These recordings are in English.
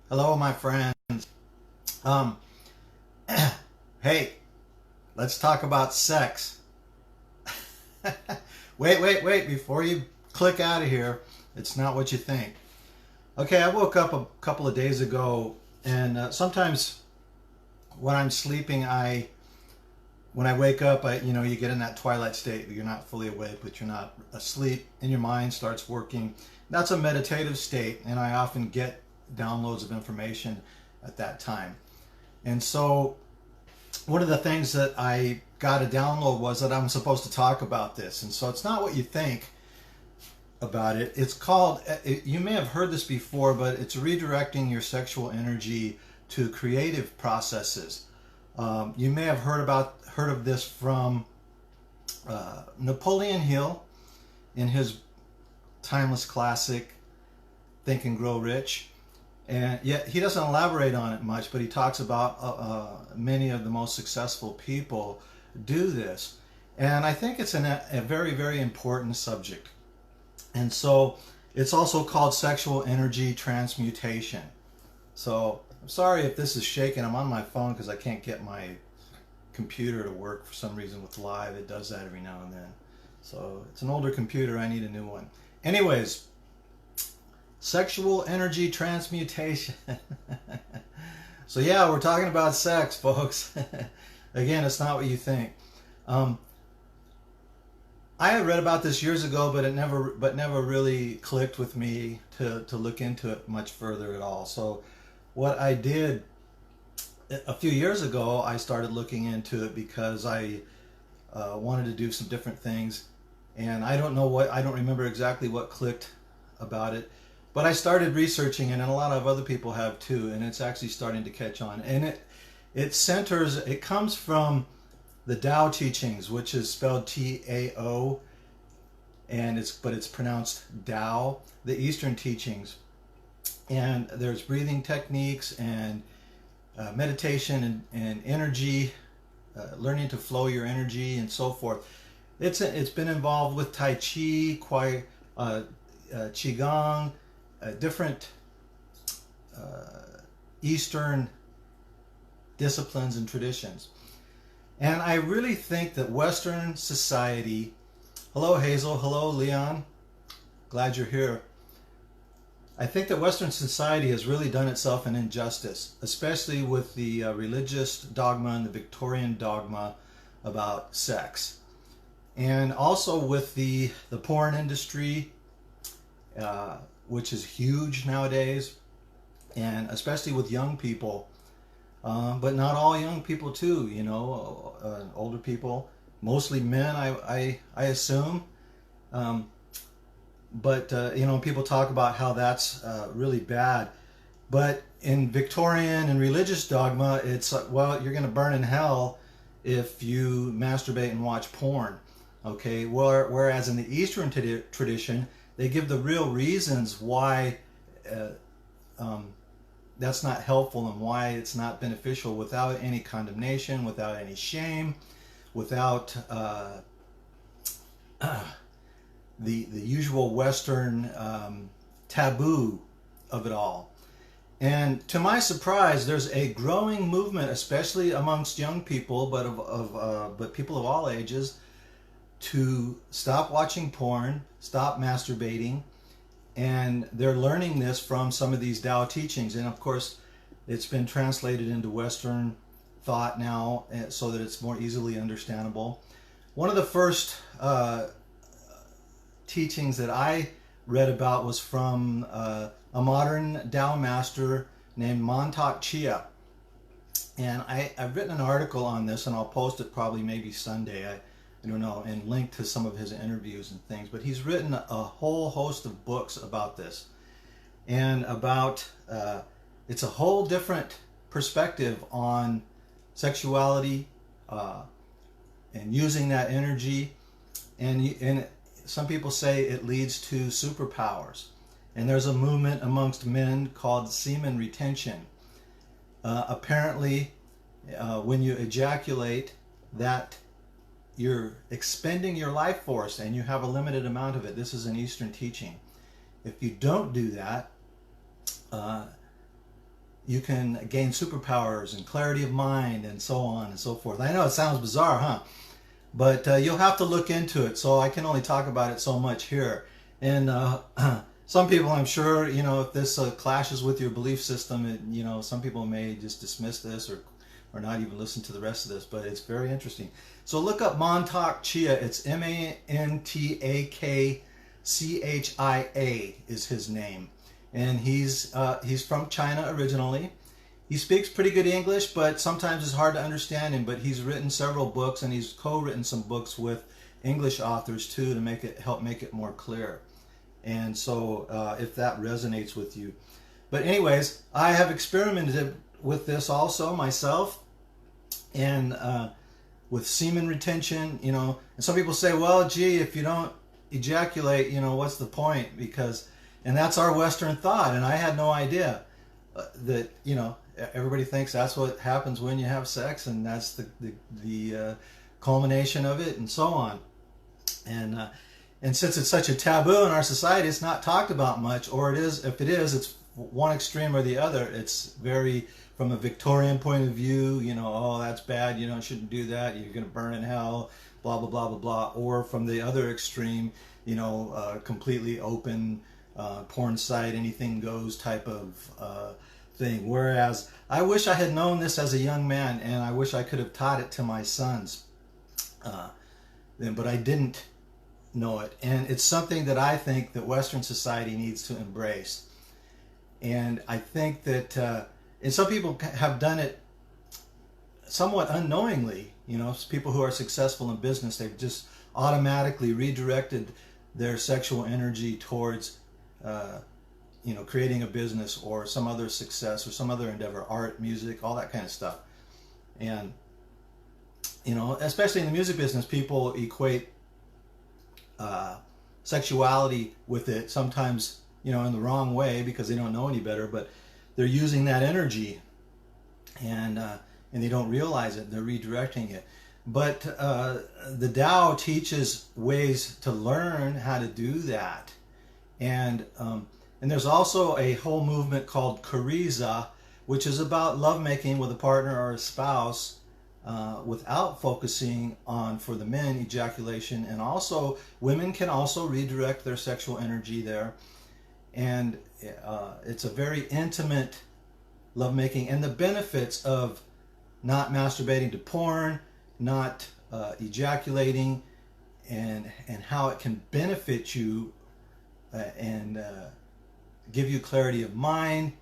Hello, my friends. Um, hey, let's talk about sex. Wait, before you click out of here, it's not what you think. Okay, I woke up a couple of days ago, and sometimes when I'm sleeping, when I wake up, you get in that twilight state. You're not fully awake, but you're not asleep, and your mind starts working. That's a meditative state, and I often get downloads of information at that time. And so, one of the things that I got a download was that I'm supposed to talk about this. And so, it's not what you think about it. It's called, you may have heard this before, but it's redirecting your sexual energy to creative processes. You may have heard of this from Napoleon Hill in his timeless classic Think and Grow Rich, and yet he doesn't elaborate on it much, but he talks about many of the most successful people do this, and I think it's a very, very important subject. And so it's also called sexual energy transmutation. So I'm sorry if this is shaking. I'm on my phone because I can't get my computer to work for some reason with live. It does that every now and then. So it's an older computer. I need a new one. Anyways, sexual energy transmutation. So yeah, we're talking about sex, folks. Again, it's not what you think. I had read about this years ago, but it never really clicked with me to look into it much further at all. So what I did a few years ago, I started looking into it because I wanted to do some different things, and I don't remember exactly what clicked about it, but I started researching it, and a lot of other people have too, and it's actually starting to catch on. And it comes from the Tao teachings, which is spelled Tao, but it's pronounced Tao, the Eastern teachings. And there's breathing techniques and meditation and energy, learning to flow your energy and so forth. It's been involved with Tai Chi, Qigong, different Eastern disciplines and traditions. And I really think that Western society, hello Hazel, hello Leon, glad you're here. I think that Western society has really done itself an injustice, especially with the religious dogma and the Victorian dogma about sex. And also with the porn industry, which is huge nowadays, and especially with young people. But not all young people too, older people, mostly men, I assume. But people talk about how that's really bad. But in Victorian and religious dogma, it's like, well, you're going to burn in hell if you masturbate and watch porn. Okay, whereas in the Eastern tradition, they give the real reasons why that's not helpful and why it's not beneficial, without any condemnation, without any shame, without the usual Western taboo of it all. And to my surprise, there's a growing movement, especially amongst young people, but people of all ages, to stop watching porn, stop masturbating, and they're learning this from some of these Tao teachings. And of course, it's been translated into Western thought now, so that it's more easily understandable. One of the first teachings that I read about was from a modern Tao master named Montauk Chia. And I've written an article on this, and I'll post it probably maybe Sunday. I don't know, and link to some of his interviews and things. But he's written a whole host of books about this, and about it's a whole different perspective on sexuality and using that energy. And some people say it leads to superpowers. And there's a movement amongst men called semen retention. Apparently, when you ejaculate, that you're expending your life force, and you have a limited amount of it. This is an Eastern teaching. If you don't do that, you can gain superpowers and clarity of mind and so on and so forth. I know it sounds bizarre, huh? But you'll have to look into it. So I can only talk about it so much here. And some people, I'm sure, if this clashes with your belief system, some people may just dismiss this or not even listen to the rest of this. But it's very interesting. So look up Mantak Chia. It's Mantakchia is his name. And he's from China originally. He speaks pretty good English, but sometimes it's hard to understand him. But he's written several books, and he's co-written some books with English authors too to help make it more clear. And so if that resonates with you. But anyways, I have experimented with this also myself, and with semen retention, and some people say, well, gee, if you don't ejaculate, what's the point? And that's our Western thought, and I had no idea that, everybody thinks that's what happens when you have sex, and that's the culmination of it, and so on. And since it's such a taboo in our society, it's not talked about much, or it is. If it is, it's one extreme or the other. It's very, from a Victorian point of view, oh, that's bad, shouldn't do that, you're going to burn in hell, blah, blah, blah, blah, blah. Or from the other extreme, completely open porn site, anything goes type of thing. Whereas I wish I had known this as a young man, and I wish I could have taught it to my sons. But I didn't know it. And it's something that I think that Western society needs to embrace. And I think that, and some people have done it somewhat unknowingly, people who are successful in business, they've just automatically redirected their sexual energy towards, creating a business or some other success or some other endeavor, art, music, all that kind of stuff. And, especially in the music business, people equate sexuality with it sometimes, in the wrong way because they don't know any better, but they're using that energy and they don't realize it. They're redirecting it. But the Tao teaches ways to learn how to do that. And there's also a whole movement called Carissa, which is about lovemaking with a partner or a spouse without focusing on, for the men, ejaculation. And also, women can also redirect their sexual energy there. And it's a very intimate lovemaking. And the benefits of not masturbating to porn, not ejaculating, and how it can benefit you and give you clarity of mind,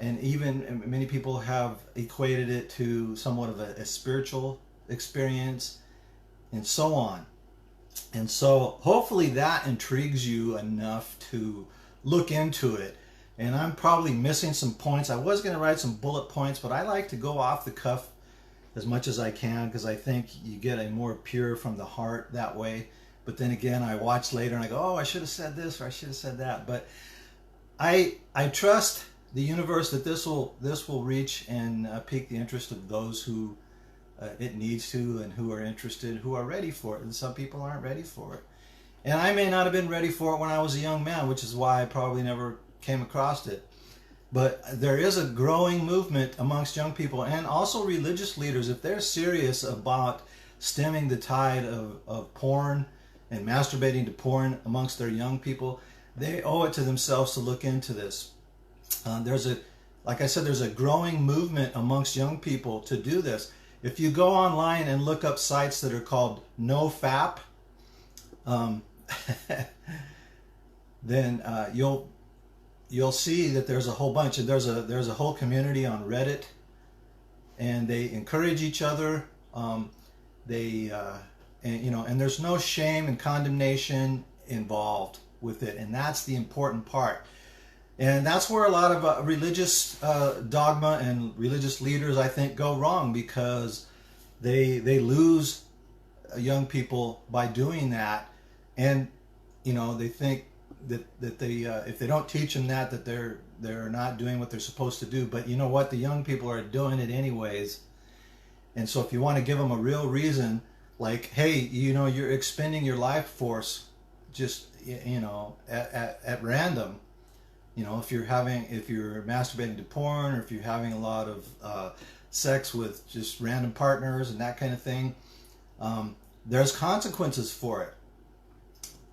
and even many people have equated it to somewhat of a spiritual experience, and so on. And so hopefully that intrigues you enough to look into it. And I'm probably missing some points. I was going to write some bullet points, but I like to go off the cuff as much as I can because I think you get a more pure from the heart that way. But then again, I watch later and I go, oh, I should have said this or I should have said that. But I trust the universe that this will reach and pique the interest of those who it needs to, and who are interested, who are ready for it. And some people aren't ready for it. And I may not have been ready for it when I was a young man, which is why I probably never came across it. But there is a growing movement amongst young people and also religious leaders. If they're serious about stemming the tide of porn and masturbating to porn amongst their young people, they owe it to themselves to look into this. Like I said, there's a growing movement amongst young people to do this. If you go online and look up sites that are called NoFap, then you'll see that there's a whole bunch, and there's a whole community on Reddit, and they encourage each other. And there's no shame and condemnation involved with it, and that's the important part. And that's where a lot of religious dogma and religious leaders, I think, go wrong, because they lose young people by doing that. And they think that they if they don't teach them that they're not doing what they're supposed to do. But you know what? The young people are doing it anyways. And so if you want to give them a real reason, like, hey, you're expending your life force just at random, You know, if you're masturbating to porn, or if you're having a lot of sex with just random partners and that kind of thing, there's consequences for it.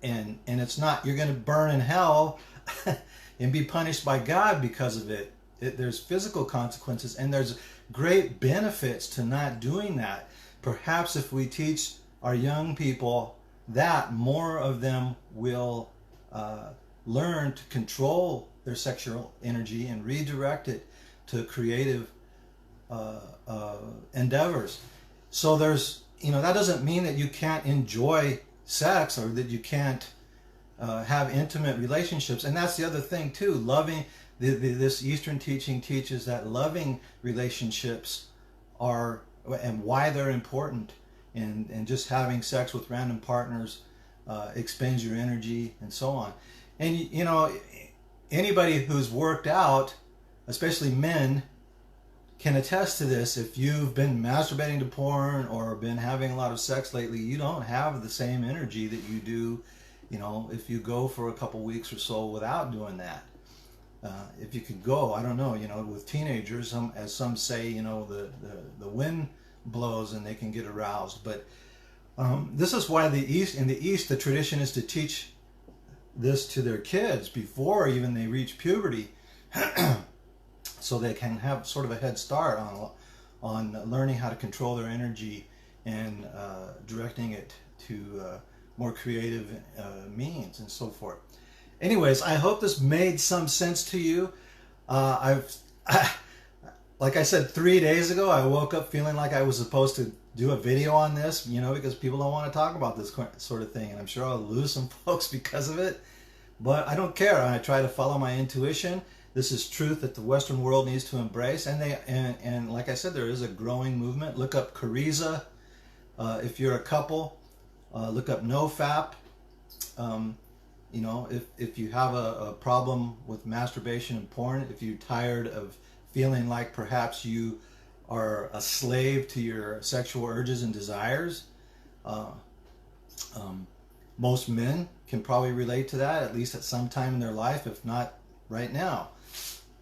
And it's not, you're going to burn in hell and be punished by God because of it. There's physical consequences, and there's great benefits to not doing that. Perhaps if we teach our young people that, more of them will learn to control their sexual energy and redirect it to creative endeavors. So there's, that doesn't mean that you can't enjoy sex, or that you can't have intimate relationships. And that's the other thing too. Loving, this Eastern teaching teaches that loving relationships are, and why they're important, and just having sex with random partners expends your energy and so on. And anybody who's worked out, especially men, can attest to this. If you've been masturbating to porn or been having a lot of sex lately, you don't have the same energy that you do, if you go for a couple weeks or so without doing that. If you could go, I don't know, with teenagers, as some say, the wind blows and they can get aroused. But this is why in the East, the tradition is to teach this to their kids before even they reach puberty, so they can have sort of a head start on learning how to control their energy and directing it to more creative means and so forth. Anyways, I hope this made some sense to you. Like I said, 3 days ago, I woke up feeling like I was supposed to do a video on this, because people don't want to talk about this sort of thing. And I'm sure I'll lose some folks because of it. But I don't care. I try to follow my intuition. This is truth that the Western world needs to embrace. And like I said, there is a growing movement. Look up Carissa. If you're a couple, look up NoFap. If you have a problem with masturbation and porn, if you're tired of feeling like perhaps you are a slave to your sexual urges and desires, most men can probably relate to that, at least at some time in their life, if not right now.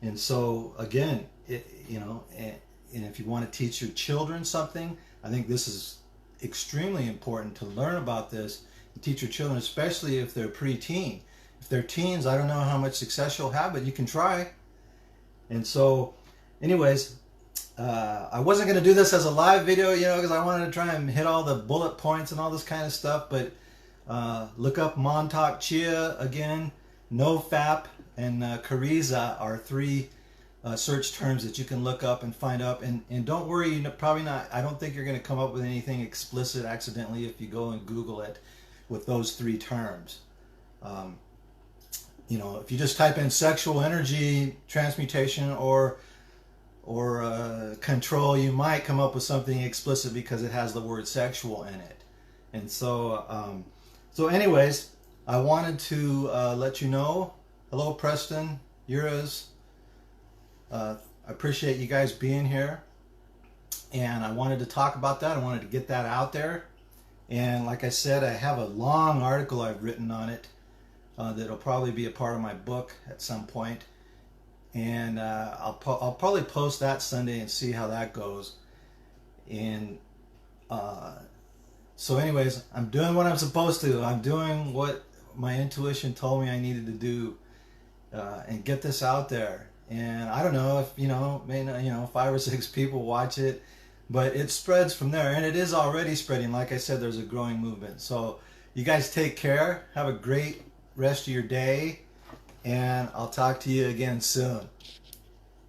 And so again, and if you want to teach your children something, I think this is extremely important to learn about this and teach your children, especially if they're preteen. If they're teens, I don't know how much success you'll have, but you can try. And so anyways, I wasn't going to do this as a live video, because I wanted to try and hit all the bullet points and all this kind of stuff. But look up Montauk Chia again. NoFap and Carissa are three search terms that you can look up and find up. And don't worry, probably not. I don't think you're going to come up with anything explicit accidentally if you go and Google it with those three terms. If you just type in sexual energy, transmutation, or control, you might come up with something explicit because it has the word sexual in it. And so, anyways, I wanted to let you know. Hello, Preston, Uras. I appreciate you guys being here. And I wanted to talk about that. I wanted to get that out there. And like I said, I have a long article I've written on it that'll probably be a part of my book at some point. And I'll probably post that Sunday and see how that goes. And so anyways, I'm doing what I'm supposed to. I'm doing what my intuition told me I needed to do, and get this out there. And I don't know if 5 or 6 people watch it, but it spreads from there, and it is already spreading. Like I said, there's a growing movement. So you guys take care. Have a great rest of your day, and I'll talk to you again soon.